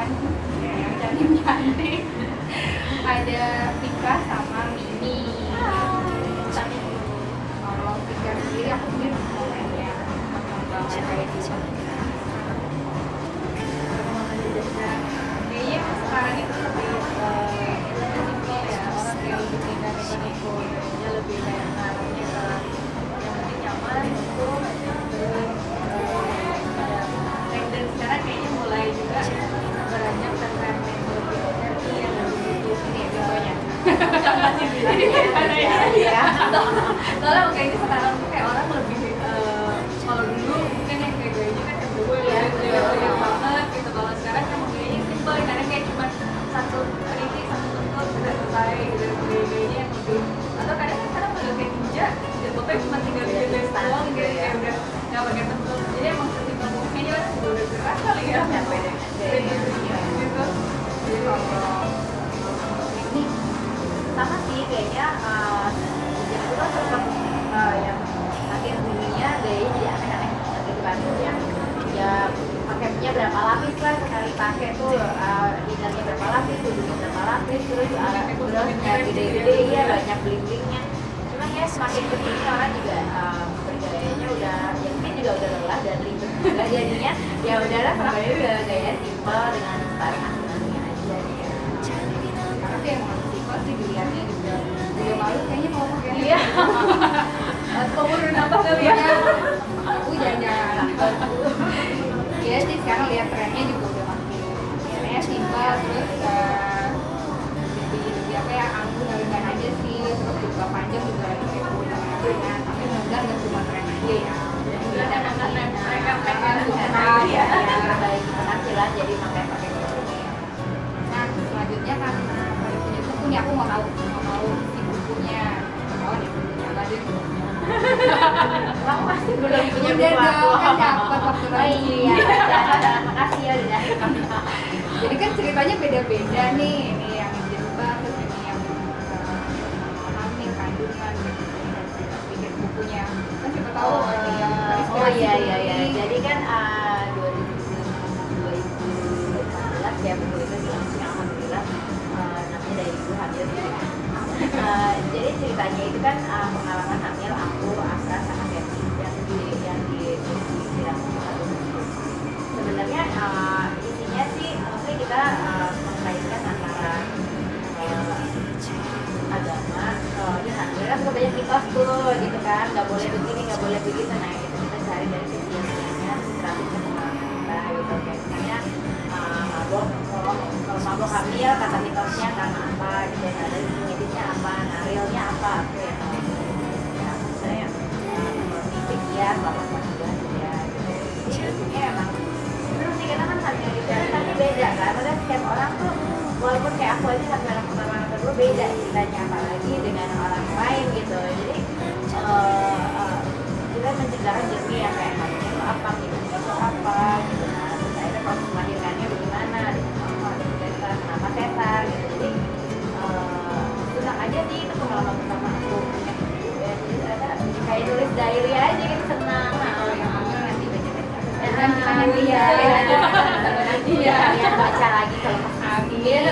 perempuan yang cantik-cantik. Ada Pika sama Mimi. Kalau Pika sendiri aku sendiri pengen banget kayak gitu. Kayaknya sekarang itu lebih simpel ya, orang kayak lebih pindah ke ekonominya lebih kayak ngarahnya ke yang penting nyaman itu. Terus dan sekarang kayaknya mulai juga beranjak ke tren yang lebih healthy yang lebih ini ya contohnya. Jadi gimana ya? Soalnya kayak ini sekarang tuh kayak orang lebih kalau dulu mungkin yang kayak gayanya kan yang dulu ya yang banget gitu. Kalau sekarang kan gayanya simple karena kayak cuma satu keripik satu tutup sudah selesai gitu. Gayanya yang lebih atau kadang sekarang udah kayak ninja jilbabnya cuma tinggal dijepit doang gitu ya udah nggak pakai bentuk. Jadi emang sesimpel mungkin kayaknya orang udah gerak kali ya. Gitu. Jadi kalau ini sama sih kayaknya sejak itu kan sempat yang akhir dunia gayanya jadi aneh-aneh gitu kan ya pakainya berapa lapis lah sekali pakai tuh innernya berapa lapis, tubuhnya berapa lapis, terus gede-gede ya banyak bling-blingnya. Cuma ya semakin kesini orang juga bergayanya udah ya mungkin juga udah lelah dan ribet juga jadinya ya udahlah pakai udah gaya simpel dengan style masing-masing aja ya. tapi yang simpel sih dilihatnya juga malu kayaknya mau pakai Iya. atau udah nambah kali ya aku jangan iya sih sekarang lihat trennya juga udah makin ya simpel terus lebih apa ya anggun elegan aja sih terus juga panjang juga lagi kayak kemudian aja tapi mudah nggak cuma tren aja ya mereka suka ya baik penampilan jadi pakai ini. Nah selanjutnya karena pada punya buku nih aku mau tahu si bukunya oh nih bukunya apa deh Kamu pasti belum punya udah buku aku. dong kan dapat waktu Oh lagi iya, makasih ya udah. jadi kan ceritanya beda-beda nih ini yang jilbab terus ini yang hamil kandungan gitu bikin bukunya kan siapa tahu ada yang terinspirasi iya. Jadi kan 2014 ya buku itu dilaunching alhamdulillah namanya Dari Ibu Hamil. Jadi ceritanya itu kan pengalaman hamil aku, Asra sama Kevin yang dilakukan satu buku. Sebenarnya isinya sih mostly kita mengkaitkan antara agama, ini hamil kan suka banyak mitos tuh gitu kan, nggak boleh begini, nggak boleh begitu. Nah itu kita cari dari sisi ilmiahnya, terapi pengalaman kita gitu. Kayak misalnya mabok, kalau mabok hamil kata mitosnya karena apa gitu, ada medisnya apa, nah realnya apa, aku ya tahu. Ya misalnya mimpi ya, bapak juga ya gitu. Jadi emang terus sih kita kan hamil gitu, tapi beda kan, padahal setiap orang tuh walaupun kayak aku aja hamil anak pertama anak kedua beda ceritanya apalagi dengan orang lain gitu. Jadi kita menceritakan jernih ya kayak hamil itu apa, minumnya itu apa gitu. Nah terus akhirnya proses melahirkannya bagaimana, dengan apa, sesar, kenapa sesar gitu. Jadi senang aja sih itu pengalaman pertama aku punya buku ya. Jadi ternyata kayak nulis diary aja gitu, senang. Nah kalau yang hamil nanti baca-baca dan kita nanti ya iya baca lagi kalau Amin.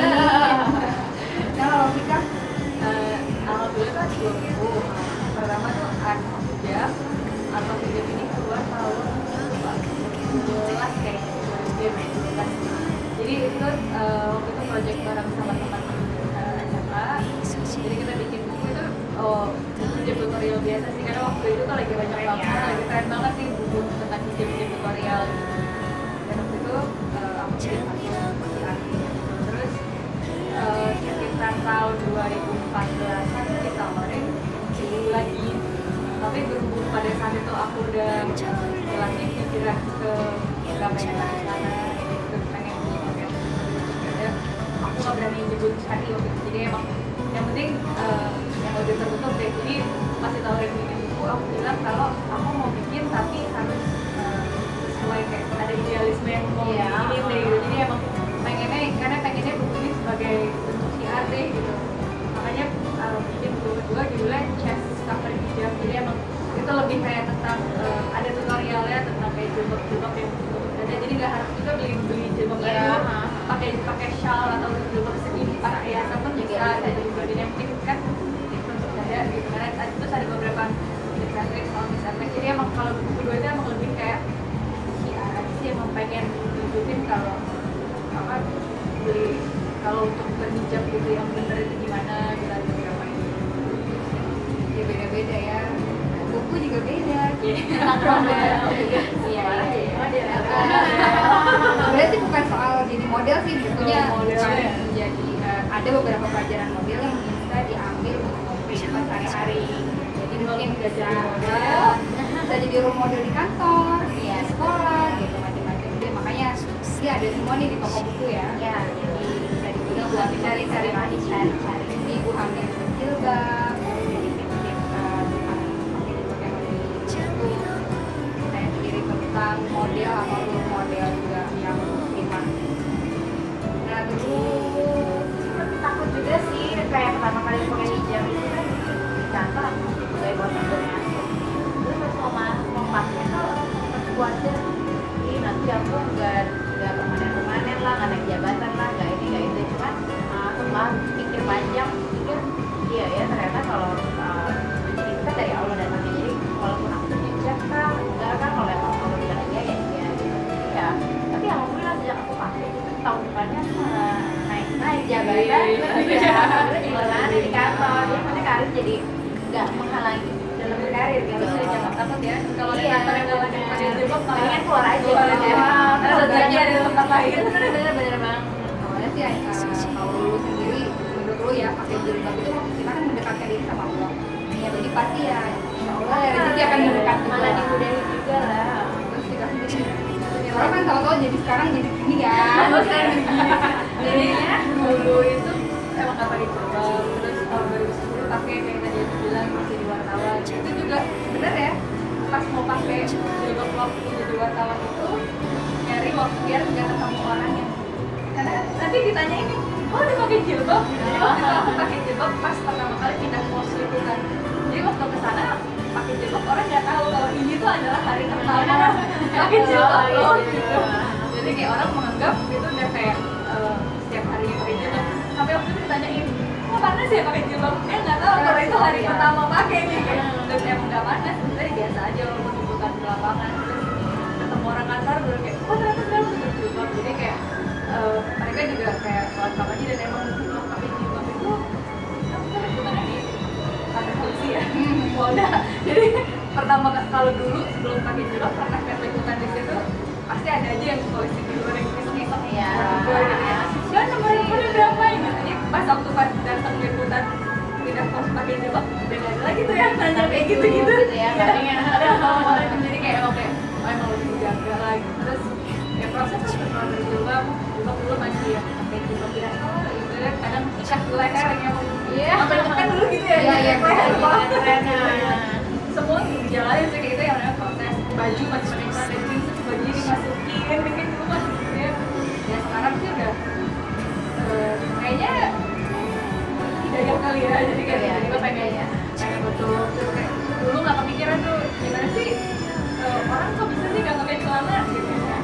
Nah kalau kita alhamdulillah kan 2 minggu. pertama tuh hijab atau hijab ini keluar tahun 2012 kayaknya 2012. Jadi itu waktu itu project bareng sama teman SMA. Jadi kita bikin buku itu hijab tutorial biasa sih karena waktu itu tuh lagi banyak banget, lagi keren banget sih buku tentang hijab tutorial. Dan waktu itu aku bikin terus sekitar tahun 2014an ditawarin jadi lagi, tapi berhubung pada saat itu aku udah istilahnya hijrah ke Surabaya ke sana gitu, pengen punya ya aku nggak berani nyebut hari waktu itu. Jadi emang yang penting yang udah tertutup deh. Jadi pas ditawarin bikin buku aku bilang kalau aku mau bikin tapi harus sesuai kayak ada idealisme yang mau bikin deh gitu. Jadi emang pengennya buku ini sebagai bentuk syiar deh gitu. Makanya bikin buku kedua judulnya Chest Cover Hijab. Jadi emang itu lebih kayak tentang ada tutorialnya tentang kayak jilbab yang bentuk dada. Jadi nggak harus juga beli jilbab baru, pakai pakai shawl atau jilbab segini pakai hiasan pun bisa jadi bagian yang penting kan untuk dada gitu karena terus ada beberapa desain kalau misalnya jadi emang kalau buku kedua itu emang lebih kayak sih emang pengen nunjukin kalau apa beli kalau untuk berhijab gitu yang bener itu gimana gitu ada beberapa ini ya beda-beda ya buku juga beda Iya, model. Berarti bukan soal jadi model sih, bukunya Model. bukan menjadi ada beberapa pelajaran model yang bisa diambil untuk kehidupan sehari-hari. Jadi mungkin bisa model, bisa jadi role model di kantor, di sekolah, gitu macam-macam. Jadi makanya dia ada semua nih di toko buku ya. Ya, jadi Bisa digunakan buat cari-cari ibu hamil jilbab, jadi tips-tips tentang pakai jilbab yang lebih cukup. Saya sendiri tentang model atau role model juga yang iman. Nah terus takut juga sih kayak pertama kali pakai hijab itu kan di kantor aku masih sebagai bosan-bosannya aku terus pas mau pakai tuh khawatir ini nanti aku nggak permanen lah, nggak naik jabatan lah, nggak ini nggak itu. Cuman setelah pikir panjang pikir iya ya ternyata kalau ini kan dari Allah datangnya, jadi walaupun aku berhijab kan enggak kan kalau emang Allah bilang iya ya iya gitu ya. Tapi alhamdulillah sejak aku pakai itu tahun depannya aku malah naik jabatan terus gimana di kantor jadi maksudnya karir jadi nggak menghalangi dalam berkarir gitu. jangan takut ya kalau di Iya. kantor yang nggak lagi pakai jilbab Mendingan keluar aja keluar gitu. aja karena sejauhnya ada tempat lain Bener banget. awalnya sih kalau lu sendiri menurut lu ya pakai jilbab itu kita kan mendekatkan diri sama Allah ya jadi pasti ya insya Allah ya rezeki akan mendekat Malah dimudahin juga lah. terus kita sendiri orang kan tahu-tahu jadi sekarang jadi gini kan jadi dulu itu emang nggak pakai jilbab terus tahun 2010 pakai kayak tadi aku bilang masih di wartawan itu juga bener ya pas mau pakai jilbab waktu jadi wartawan itu nyari waktu biar nggak ketemu orangnya karena nanti ditanyain oh udah pakai jilbab jadi waktu itu aku pakai jilbab pas pertama kali pindah pos itu kan jadi waktu kesana pakai jilbab orang nggak tahu kalau ini tuh adalah hari pertama pakai jilbab loh gitu jadi kayak orang menganggap itu udah kayak setiap harinya pakai jilbab sampai waktu itu ditanyain kok panas ya pakai jilbab nggak tahu kalau itu hari pertama pakai nih kayak dan emang nggak panas sebenarnya biasa aja walaupun liputan di lapangan terus ketemu orang kantor baru kayak oh ternyata saya pakai jilbab jadi kayak mereka juga kayak sholat sama aja dan emang pakai jilbab itu kan kita liputannya di kantor polisi ya Polda jadi pertama kalau dulu sebelum pakai jilbab pernah lihat liputan di situ pasti ada aja yang polisi di luar yang iseng-iseng Iya. dan nomor handphone berapa ini jadi pas waktu pas datang liputan pindah pos pakai jilbab udah nggak ada lagi tuh yang nanya kayak gitu-gitu Gitu ya, palingan. jadi kayak oke oh emang lebih dijaga lagi terus ya proses setelah berjilbab dulu masih ya pakai jilbab biasa gitu ya kadang ikat leher yang emang sampai tekan dulu gitu ya Iya, leher keren. semua dijalanin sih kayak gitu yang namanya proses baju masih pakai celana jeans terus baju dimasukin bikin dulu masukin ya sekarang sih udah kayaknya tidak ya kali ya jadi kayak Iya, tiba-tiba pengen betul terus kayak dulu nggak kepikiran tuh gimana sih orang kok bisa sih nggak pakai celana gitu ya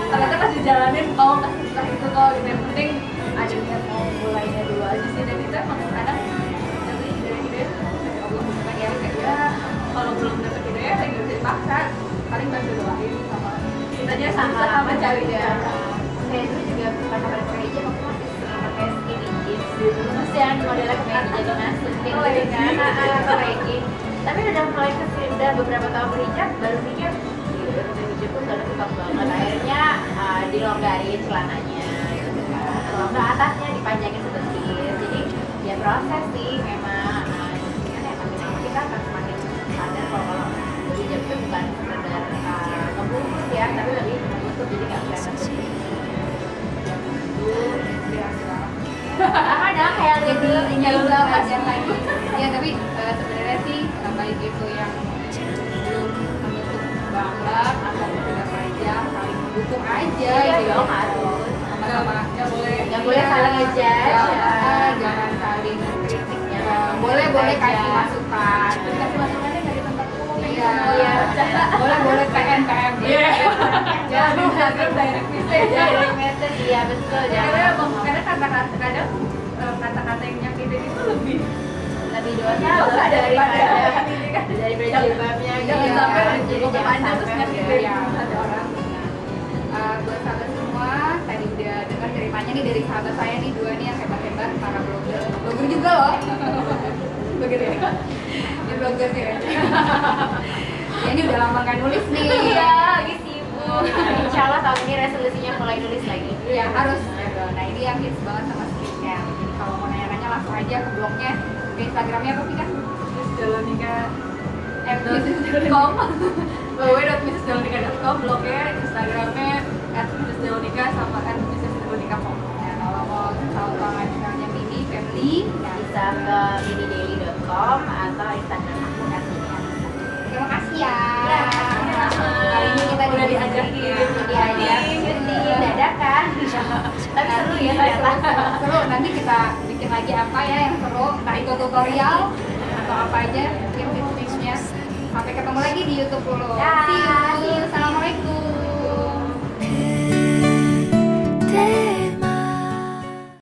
ternyata pas dijalanin oh nggak susah itu kok gitu yang penting ada niat mau mulainya dulu aja sih dan itu emang kadang dari hidayah dari Allah misalkan ya kayak ya kalau belum dapet hidayah ya nggak bisa dipaksa paling bantu doain sama kita aja sama mencari ya. dia Saya dulu juga pertama kali pakai hijab aku masih sering pakai skinny jeans dulu. Terus yang modelnya kemarin jadi masukin gitu kan, legging. Tapi udah mulai udah beberapa tahun berhijab baru mikir iya udah pakai hijab tuh udah suka banget. Akhirnya dilonggarin celananya gitu kan. Kalau nggak atasnya dipanjangin sedikit. Jadi ya proses sih memang. Kan ya makin kita akan semakin sadar kalau hijab itu bukan sekedar ngebungkus ya, tapi lebih menutup jadi nggak kelihatan. Apa dong kayak gitu tinggal belajar lagi ya tapi sebenarnya sih baik itu yang belum menutup banget atau tidak aja saling mendukung aja iya gitu dong harus sama-sama nggak boleh saling ngejudge jangan saling kritik ya boleh kasih masukan terus kasih masukannya dari tempat umum iya boleh PM ya bisa direct message Direct message, iya betul. Karena kadang kata-kata yang nyakitin itu lebih dosa daripada jilbabnya gitu. jangan sampai Jadi menjadi jangan Anda terus sampai nyakitin ya. hati orang. Buat sahabat semua, tadi udah dengar ceritanya nih dari sahabat saya nih, dua nih yang hebat-hebat, para blogger juga loh. Blogger ya? Ini blogger sih ya. Ya ini udah lama nggak nulis nih. Iya, lagi sibuk. Insya Allah tahun ini resolusinya mulai nulis lagi. Ya harus. Nah ini yang hits banget sama skincare. Jadi kalau mau nanya-nanya langsung aja ke blognya, ke Instagramnya apa sih kan? Mrs.Delonika.com www.mrs.delonika.com, blognya, Instagramnya @mrs.delonika sama @mrs.delonika.com. Nah kalau mau tahu tentang lifestyle-nya Mini Family, Bisa ke minidaily.com atau Instagram aku terima kasih ya. Ya, Kali ini kita udah diajakin. diajakin dadakan. Tapi seru ya ternyata. Seru, nanti kita bikin lagi apa ya yang seru, entah itu tutorial atau apa aja, mungkin tips-tipsnya. Sampai ketemu lagi di YouTube dulu. Dah. See you.